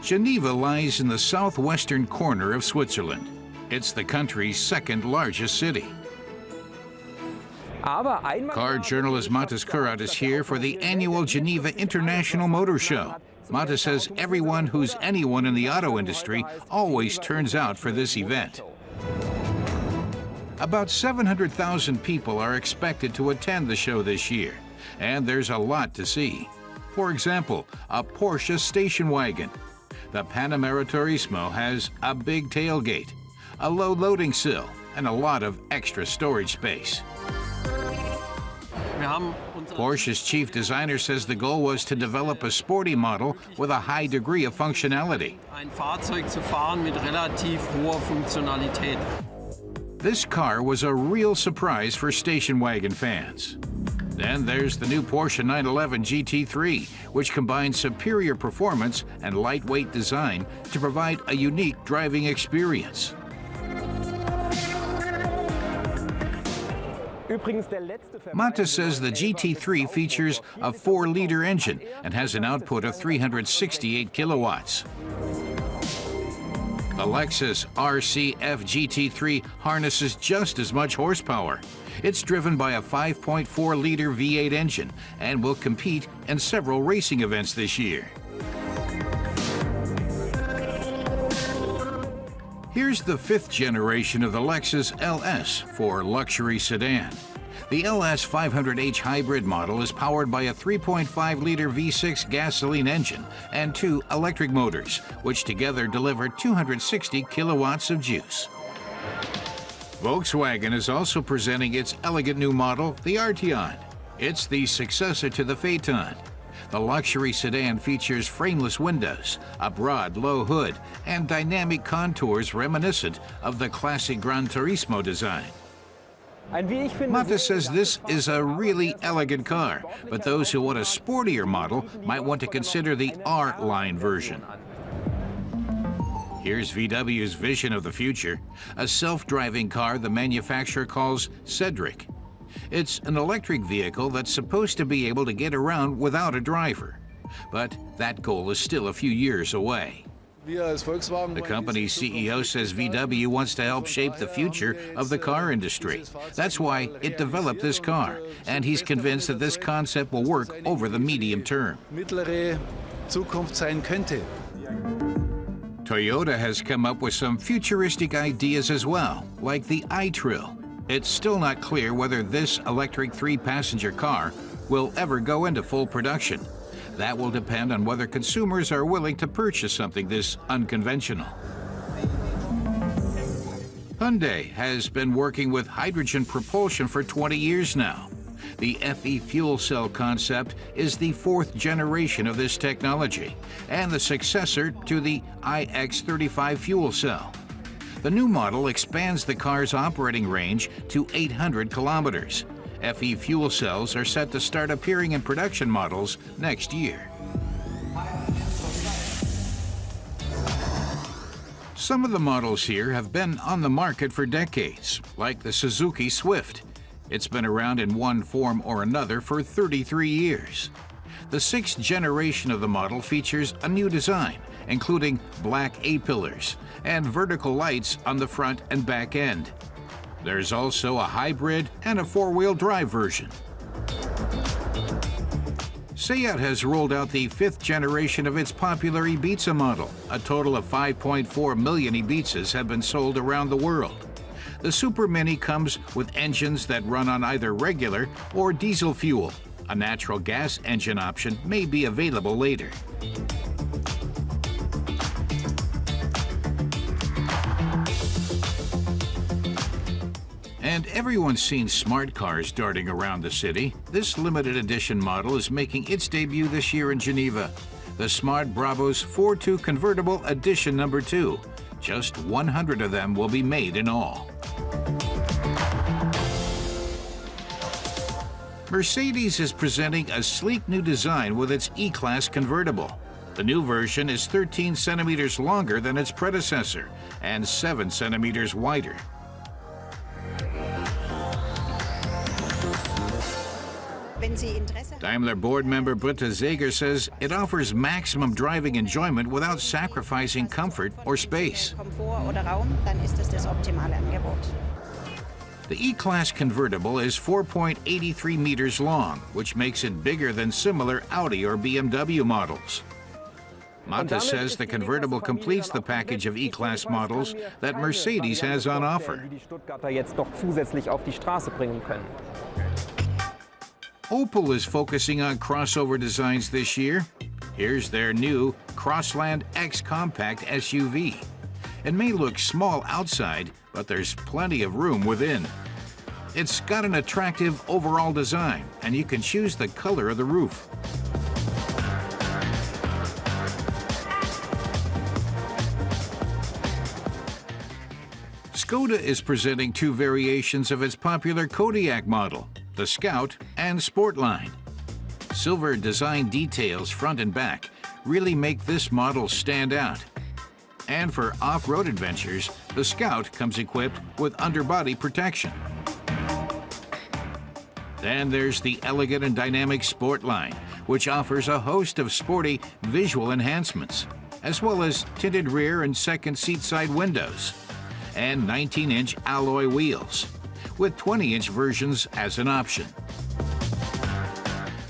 Geneva lies in the southwestern corner of Switzerland. It's the country's second largest city. Car journalist Mathis Kurat is here for the annual Geneva International Motor Show. Mathis says everyone who's anyone in the auto industry always turns out for this event. About 700,000 people are expected to attend the show this year, and there's a lot to see. For example, a Porsche station wagon. The Panamera Turismo has a big tailgate, a low loading sill, and a lot of extra storage space. Porsche's chief designer says the goal was to develop a sporty model with a high degree of functionality. This car was a real surprise for station wagon fans. Then there's the new Porsche 911 GT3, which combines superior performance and lightweight design to provide a unique driving experience. Mathis says the GT3 features a 4-liter engine and has an output of 368 kilowatts. The Lexus RCF GT3 harnesses just as much horsepower. It's driven by a 5.4-liter V8 engine and will compete in several racing events this year. Here's the 5th generation of the Lexus LS for luxury sedan. The LS 500h hybrid model is powered by a 3.5-liter V6 gasoline engine and 2 electric motors, which together deliver 260 kilowatts of juice. Volkswagen is also presenting its elegant new model, the Arteon. It's the successor to the Phaeton. The luxury sedan features frameless windows, a broad, low hood, and dynamic contours reminiscent of the classic Gran Turismo design. Mathis says this is a really elegant car, but those who want a sportier model might want to consider the R-Line version. Here's VW's vision of the future, a self-driving car the manufacturer calls Cedric. It's an electric vehicle that's supposed to be able to get around without a driver. But that goal is still a few years away. The company's CEO says VW wants to help shape the future of the car industry. That's why it developed this car, and he's convinced that this concept will work over the medium term. Toyota has come up with some futuristic ideas as well, like the i-Trill. It's still not clear whether this electric 3-passenger car will ever go into full production. That will depend on whether consumers are willing to purchase something this unconventional. Hyundai has been working with hydrogen propulsion for 20 years now. The FE fuel cell concept is the 4th generation of this technology and the successor to the iX35 fuel cell. The new model expands the car's operating range to 800 kilometers. FE fuel cells are set to start appearing in production models next year. Some of the models here have been on the market for decades, like the Suzuki Swift. It's been around in one form or another for 33 years. The 6th generation of the model features a new design, including black A-pillars and vertical lights on the front and back end. There's also a hybrid and a 4-wheel drive version. Seat has rolled out the 5th generation of its popular Ibiza model. A total of 5.4 million Ibizas have been sold around the world. The Super Mini comes with engines that run on either regular or diesel fuel. A natural gas engine option may be available later. And everyone's seen smart cars darting around the city. This limited edition model is making its debut this year in Geneva. The Smart Brabus 4.2 Convertible Edition No. 2. Just 100 of them will be made in all. Mercedes is presenting a sleek new design with its E-Class convertible. The new version is 13 centimeters longer than its predecessor and 7 centimeters wider. Daimler board member Britta Seeger says it offers maximum driving enjoyment without sacrificing comfort or space. The E-Class convertible is 4.83 meters long, which makes it bigger than similar Audi or BMW models. Mata says the convertible completes the package of E-Class models that Mercedes has on offer. Opel is focusing on crossover designs this year. Here's their new Crossland X compact SUV. It may look small outside, but there's plenty of room within. It's got an attractive overall design, and you can choose the color of the roof. Skoda is presenting two variations of its popular Kodiaq model, the Scout and Sportline. Silver design details front and back really make this model stand out. And for off-road adventures, the Scout comes equipped with underbody protection. Then there's the elegant and dynamic Sportline, which offers a host of sporty visual enhancements, as well as tinted rear and second seat side windows, and 19-inch alloy wheels, with 20-inch versions as an option.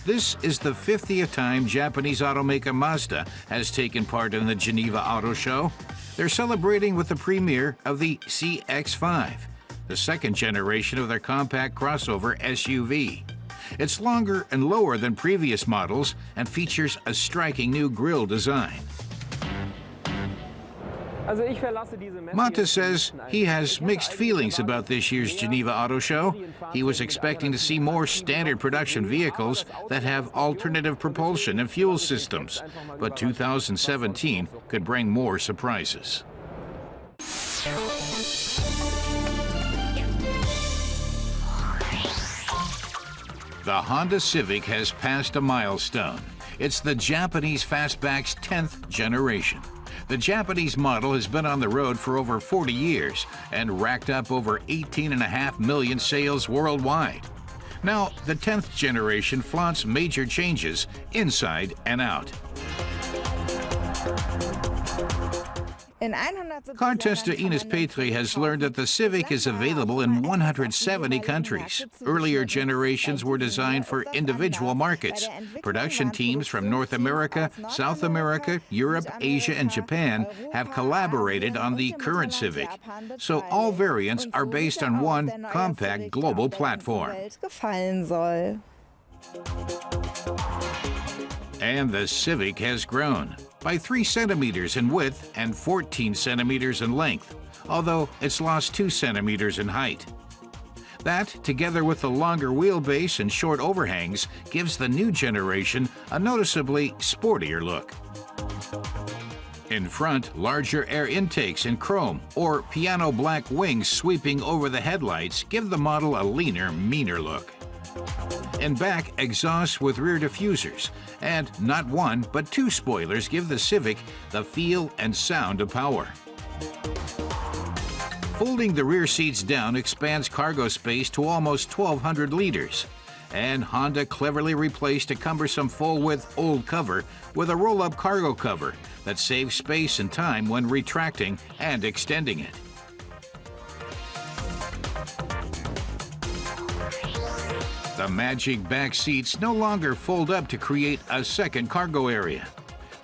This is the 50th time Japanese automaker Mazda has taken part in the Geneva Auto Show. They're celebrating with the premiere of the CX-5, the second generation of their compact crossover SUV. It's longer and lower than previous models and features a striking new grille design. Mata says he has mixed feelings about this year's Geneva Auto Show. He was expecting to see more standard production vehicles that have alternative propulsion and fuel systems, but 2017 could bring more surprises. The Honda Civic has passed a milestone. It's the Japanese fastback's 10th generation. The Japanese model has been on the road for over 40 years and racked up over 18.5 million sales worldwide. Now, the 10th generation flaunts major changes inside and out. Car tester Ines Petri has learned that the Civic is available in 170 countries. Earlier generations were designed for individual markets. Production teams from North America, South America, Europe, Asia, and Japan have collaborated on the current Civic. So all variants are based on one compact global platform. And the Civic has grown by 3 centimeters in width and 14 centimeters in length, although it's lost 2 centimeters in height. That, together with the longer wheelbase and short overhangs, gives the new generation a noticeably sportier look. In front, larger air intakes in chrome or piano black wings sweeping over the headlights give the model a leaner, meaner look. In back, exhausts with rear diffusers, and not one but 2 spoilers give the Civic the feel and sound of power. Folding the rear seats down expands cargo space to almost 1,200 liters, and Honda cleverly replaced a cumbersome full-width old cover with a roll-up cargo cover that saves space and time when retracting and extending it. The magic back seats no longer fold up to create a second cargo area.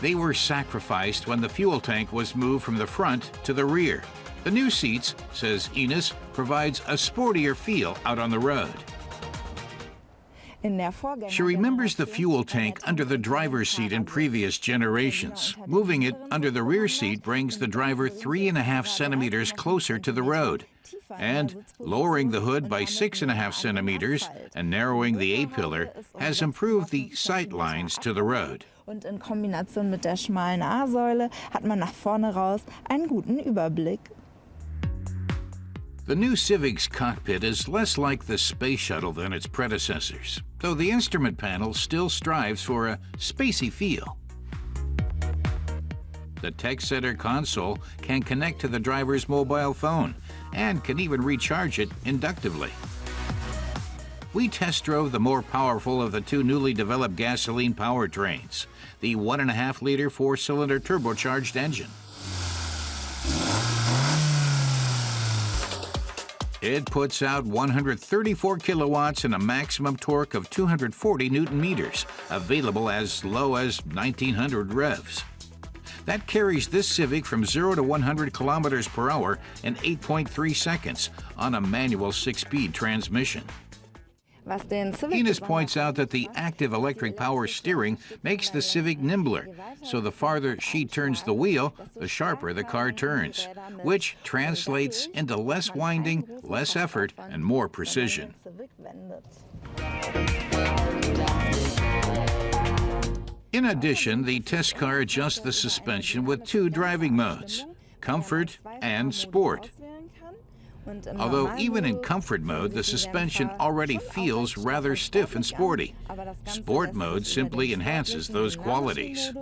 They were sacrificed when the fuel tank was moved from the front to the rear. The new seats, says Ines, provides a sportier feel out on the road. She remembers the fuel tank under the driver's seat in previous generations. Moving it under the rear seat brings the driver 3.5 centimeters closer to the road. And lowering the hood by 6.5 centimeters and narrowing the A-pillar has improved the sight lines to the road. Und in Kombination mit der schmalen A-Säule hat man nach vorne raus einen guten Überblick. The new Civic's cockpit is less like the space shuttle than its predecessors, though the instrument panel still strives for a spacey feel. The Tech Center console can connect to the driver's mobile phone and can even recharge it inductively. We test drove the more powerful of the two newly developed gasoline powertrains, the 1.5-liter 4-cylinder turbocharged engine. It puts out 134 kilowatts and a maximum torque of 240 newton meters, available as low as 1900 revs. That carries this Civic from 0 to 100 kilometers per hour in 8.3 seconds on a manual 6-speed transmission. Ines points out that the active electric power steering makes the Civic nimbler, so the farther she turns the wheel, the sharper the car turns, which translates into less winding, less effort, and more precision. In addition, the test car adjusts the suspension with two driving modes, Comfort and Sport. Although even in Comfort mode, the suspension already feels rather stiff and sporty. Sport mode simply enhances those qualities.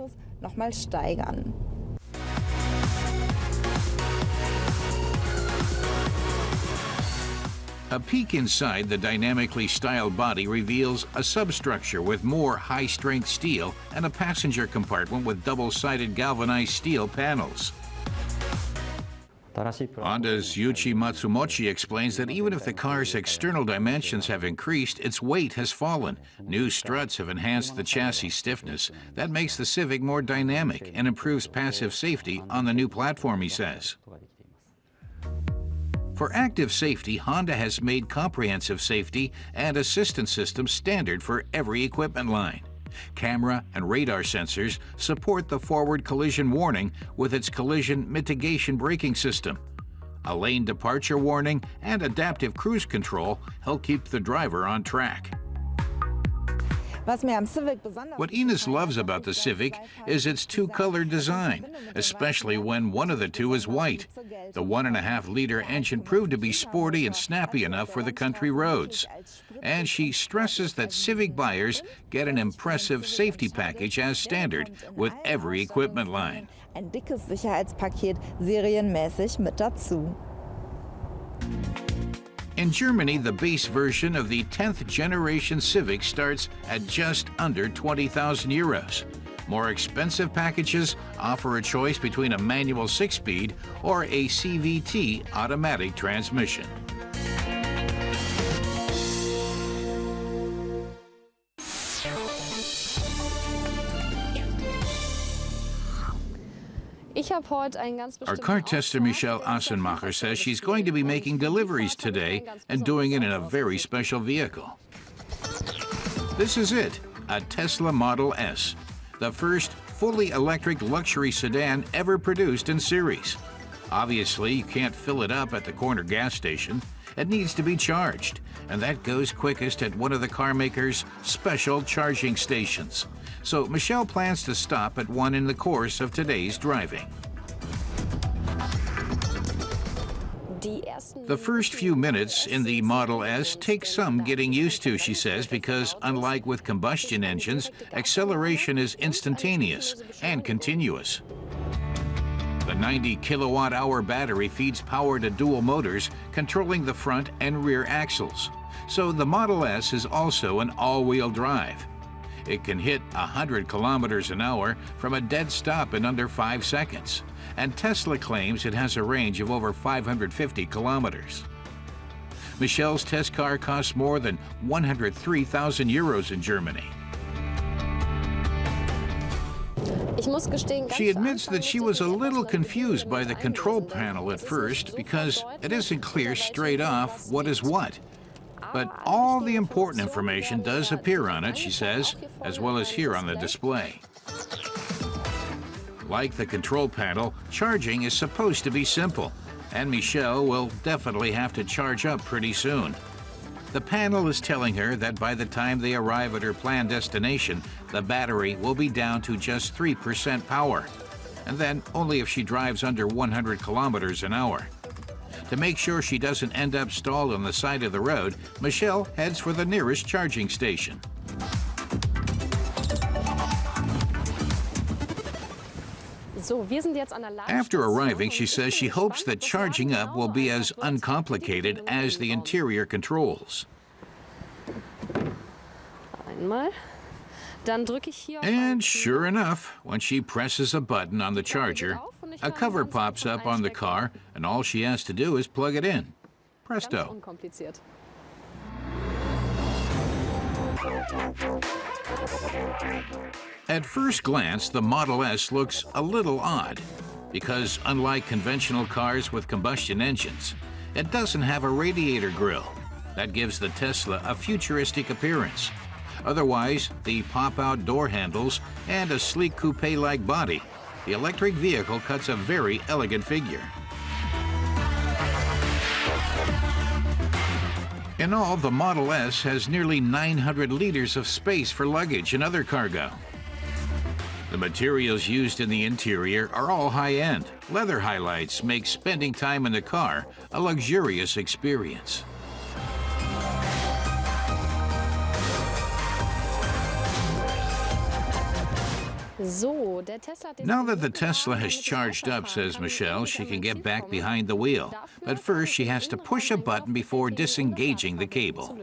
A peek inside the dynamically styled body reveals a substructure with more high-strength steel and a passenger compartment with double-sided galvanized steel panels. Honda's Yuichi Matsumochi explains that even if the car's external dimensions have increased, its weight has fallen. New struts have enhanced the chassis stiffness. That makes the Civic more dynamic and improves passive safety on the new platform, he says. For active safety, Honda has made comprehensive safety and assistance systems standard for every equipment line. Camera and radar sensors support the forward collision warning with its collision mitigation braking system. A lane departure warning and adaptive cruise control help keep the driver on track. What Ines loves about the Civic is its two-color design, especially when one of the two is white. The 1.5-liter engine proved to be sporty and snappy enough for the country roads. And she stresses that Civic buyers get an impressive safety package as standard with every equipment line. Ein dickes Sicherheitspaket serienmäßig mit dazu. In Germany, the base version of the 10th generation Civic starts at just under 20,000 euros. More expensive packages offer a choice between a manual 6-speed or a CVT automatic transmission. Our car tester Michelle Assenmacher says she's going to be making deliveries today and doing it in a very special vehicle. This is it, a Tesla Model S, the first fully electric luxury sedan ever produced in series. Obviously, you can't fill it up at the corner gas station. It needs to be charged, and that goes quickest at one of the car maker's special charging stations. So Michelle plans to stop at one in the course of today's driving. The first few minutes in the Model S take some getting used to, she says, because unlike with combustion engines, acceleration is instantaneous and continuous. The 90 kilowatt-hour battery feeds power to dual motors, controlling the front and rear axles. So the Model S is also an all-wheel drive. It can hit 100 kilometers an hour from a dead stop in under 5 seconds. And Tesla claims it has a range of over 550 kilometers. Michelle's test car costs more than 103,000 euros in Germany. She admits that she was a little confused by the control panel at first because it isn't clear straight off what is what. But all the important information does appear on it, she says, as well as here on the display. Like the control panel, charging is supposed to be simple, and Michelle will definitely have to charge up pretty soon. The panel is telling her that by the time they arrive at her planned destination, the battery will be down to just 3% power, and then only if she drives under 100 kilometers an hour. To make sure she doesn't end up stalled on the side of the road, Michelle heads for the nearest charging station. After arriving, she says she hopes that charging up will be as uncomplicated as the interior controls. warten mal. Dann drücke ich hier auf einen And Knopf. sure enough, when she presses a button on the charger, a cover pops up on the car, and all she has to do is plug it in. Ganz Presto. unkompliziert. At first glance, the Model S looks a little odd because, unlike conventional cars with combustion engines, it doesn't have a radiator grille. That gives the Tesla a futuristic appearance. Otherwise, the pop-out door handles and a sleek coupe-like body, the electric vehicle cuts a very elegant figure. In all, the Model S has nearly 900 liters of space for luggage and other cargo. The materials used in the interior are all high-end. Leather highlights make spending time in the car a luxurious experience. So, der Tesla hat Now that the Tesla has charged up, says Michelle, she can get back behind the wheel. But first, she has to push a button before disengaging the cable.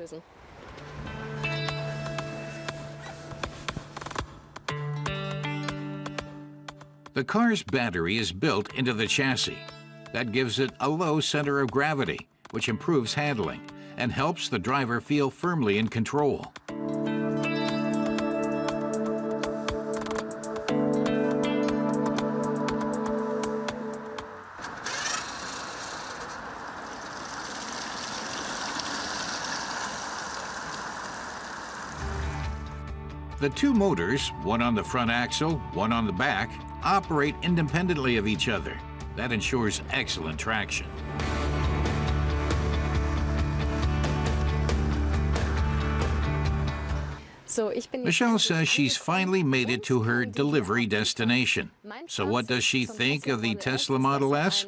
The car's battery is built into the chassis. That gives it a low center of gravity, which improves handling and helps the driver feel firmly in control. The two motors, one on the front axle, one on the back, operate independently of each other. That ensures excellent traction. So, ich bin jetzt Michelle says she's finally made it to her delivery destination. So what does she think of the Tesla Model S?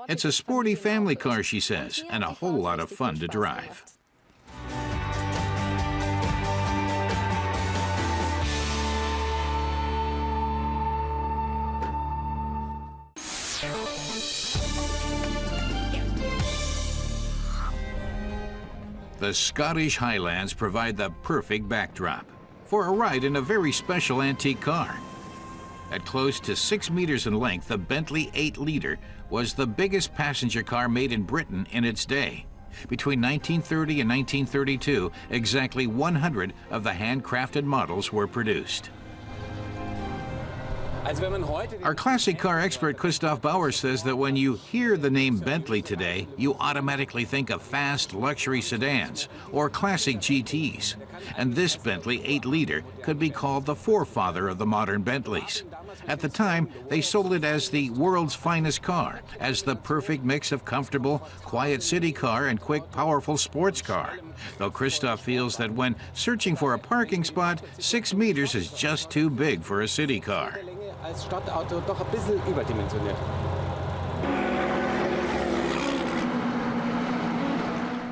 It's a sporty family car, she says, and a whole lot of fun to drive. The Scottish Highlands provide the perfect backdrop for a ride in a very special antique car. At close to 6 meters in length, the Bentley 8-liter was the biggest passenger car made in Britain in its day. Between 1930 and 1932, exactly 100 of the handcrafted models were produced. Our classic car expert Christoph Bauer says that when you hear the name Bentley today, you automatically think of fast luxury sedans or classic GTs. And this Bentley 8-liter could be called the forefather of the modern Bentleys. At the time, they sold it as the world's finest car, as the perfect mix of comfortable, quiet city car and quick, powerful sports car. Though Christoph feels that when searching for a parking spot, 6 meters is just too big for a city car. Als Stadtauto doch ein bisschen überdimensioniert.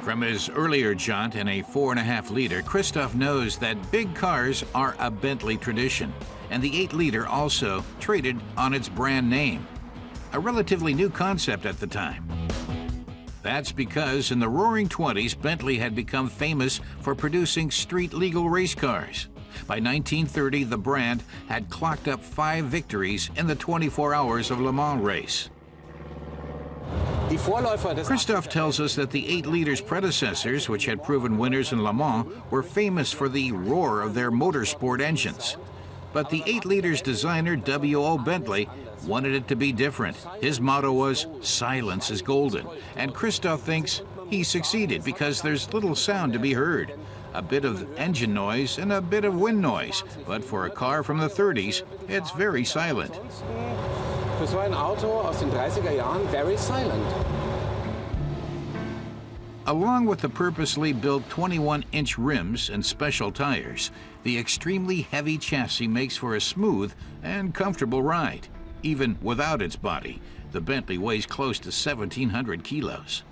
From his earlier jaunt in a 4.5-liter, Christoph knows that big cars are a Bentley tradition, and the 8-liter also traded on its brand name, a relatively new concept at the time. That's because in the Roaring '20s, Bentley had become famous for producing street-legal race cars. By 1930, the brand had clocked up 5 victories in the 24 Hours of Le Mans race. Christoph tells us that the 8-liter's predecessors, which had proven winners in Le Mans, were famous for the roar of their motorsport engines. But the 8-liter's designer, W.O. Bentley, wanted it to be different. His motto was, "Silence is golden." And Christoph thinks he succeeded because there's little sound to be heard. A bit of engine noise and a bit of wind noise. But for a car from the 30s, it's very silent. Für so ein Auto aus den 30er Jahren, very silent. Along with the purposely built 21-inch rims and special tires, the extremely heavy chassis makes for a smooth and comfortable ride. Even without its body, the Bentley weighs close to 1,700 kilos.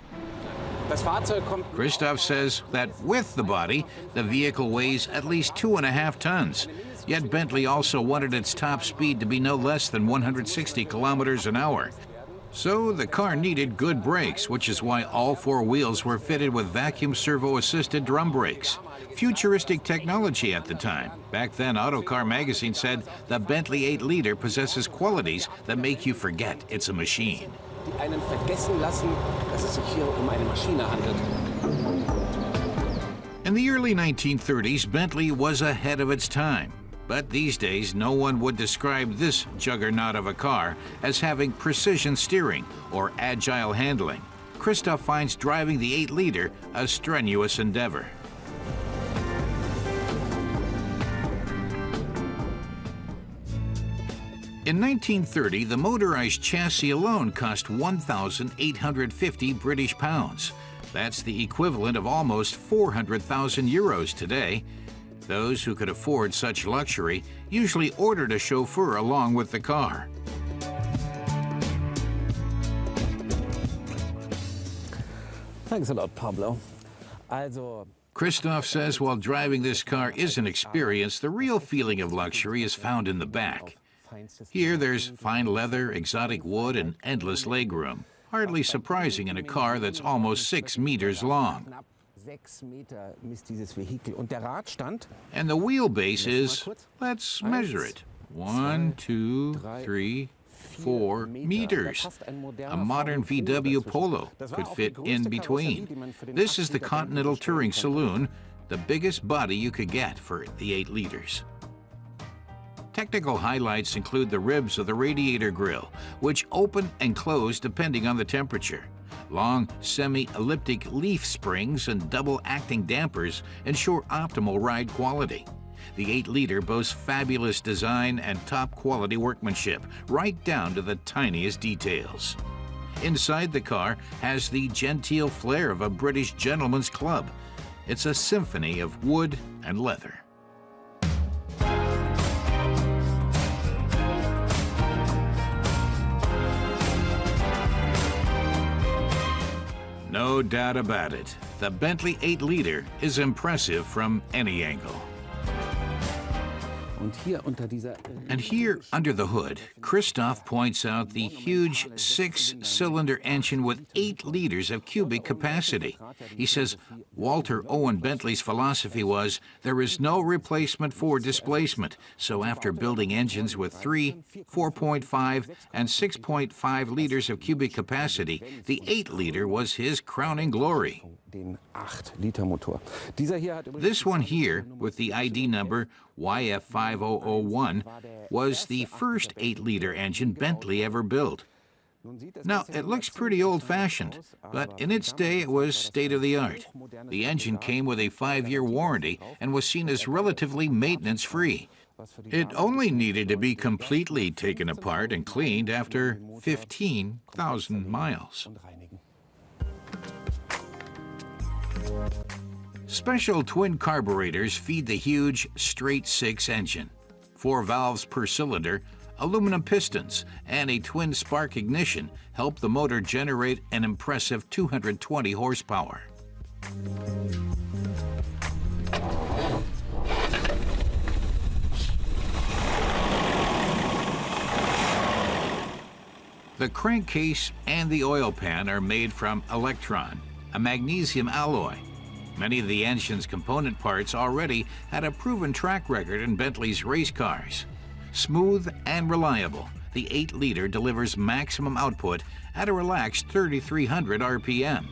Das Fahrzeug kommt Christoph says that with the body, the vehicle weighs at least 2.5 tons. Yet Bentley also wanted its top speed to be no less than 160 kilometers an hour. So the car needed good brakes, which is why all four wheels were fitted with vacuum servo-assisted drum brakes. Futuristic technology at the time. Back then, Autocar magazine said the Bentley 8-liter possesses qualities that make you forget it's a machine. Die einen vergessen lassen, dass es sich hier eine Maschine handelt. In the early 1930s, Bentley was ahead of its time. But these days, no one would describe this juggernaut of a car as having precision steering or agile handling. Christoph finds driving the 8-liter a strenuous endeavor. In 1930, the motorized chassis alone cost 1,850 British pounds. That's the equivalent of almost 400,000 euros today. Those who could afford such luxury usually ordered a chauffeur along with the car. Thanks a lot, Pablo. Christoph says while driving this car is an experience, the real feeling of luxury is found in the back. Here there's fine leather, exotic wood, and endless legroom. Hardly surprising in a car that's almost 6 meters long. And the wheelbase is, let's measure it, 1, 2, 3, 4 meters. A modern VW Polo could fit in between. This is the Continental Touring Saloon, the biggest body you could get for the 8 liters. Technical highlights include the ribs of the radiator grille, which open and close depending on the temperature. Long semi-elliptic leaf springs and double-acting dampers ensure optimal ride quality. The 8-liter boasts fabulous design and top-quality workmanship, right down to the tiniest details. Inside the car has the genteel flair of a British gentleman's club. It's a symphony of wood and leather. No doubt about it, the Bentley 8-liter is impressive from any angle. And here, under the hood, Christoph points out the huge 6-cylinder engine with 8 liters of cubic capacity. He says Walter Owen Bentley's philosophy was, there is no replacement for displacement. So after building engines with 3, 4.5, and 6.5 liters of cubic capacity, the 8-liter was his crowning glory. This one here, with the ID number YF5001, was the first 8-liter engine Bentley ever built. Now, it looks pretty old-fashioned, but in its day it was state-of-the-art. The engine came with a 5-year warranty and was seen as relatively maintenance-free. It only needed to be completely taken apart and cleaned after 15,000 miles. Special twin carburetors feed the huge straight-six engine. 4 valves per cylinder, aluminum pistons, and a twin spark ignition help the motor generate an impressive 220 horsepower. The crankcase and the oil pan are made from Electron, a magnesium alloy. Many of the engine's component parts already had a proven track record in Bentley's race cars. Smooth and reliable, the 8-liter delivers maximum output at a relaxed 3,300 RPM.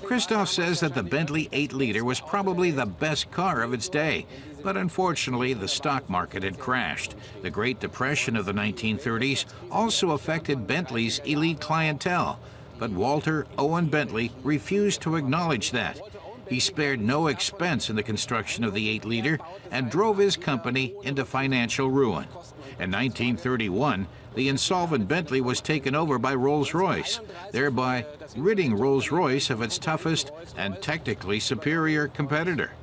Christoph says that the Bentley 8-liter was probably the best car of its day, but unfortunately the stock market had crashed. The Great Depression of the 1930s also affected Bentley's elite clientele, but Walter Owen Bentley refused to acknowledge that. He spared no expense in the construction of the 8-liter and drove his company into financial ruin. In 1931, the insolvent Bentley was taken over by Rolls-Royce, thereby ridding Rolls-Royce of its toughest and technically superior competitor.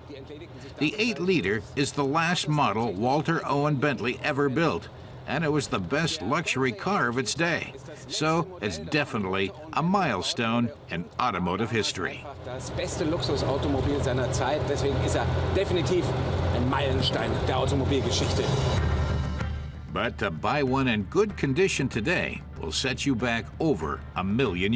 The 8-liter is the last model Walter Owen Bentley ever built, and it was the best luxury car of its day. So it's definitely a milestone in automotive history. Das beste Luxusautomobil seiner Zeit, deswegen ist definitiv ein Meilenstein der Automobilgeschichte. But to buy one in good condition today will set you back over €1 million.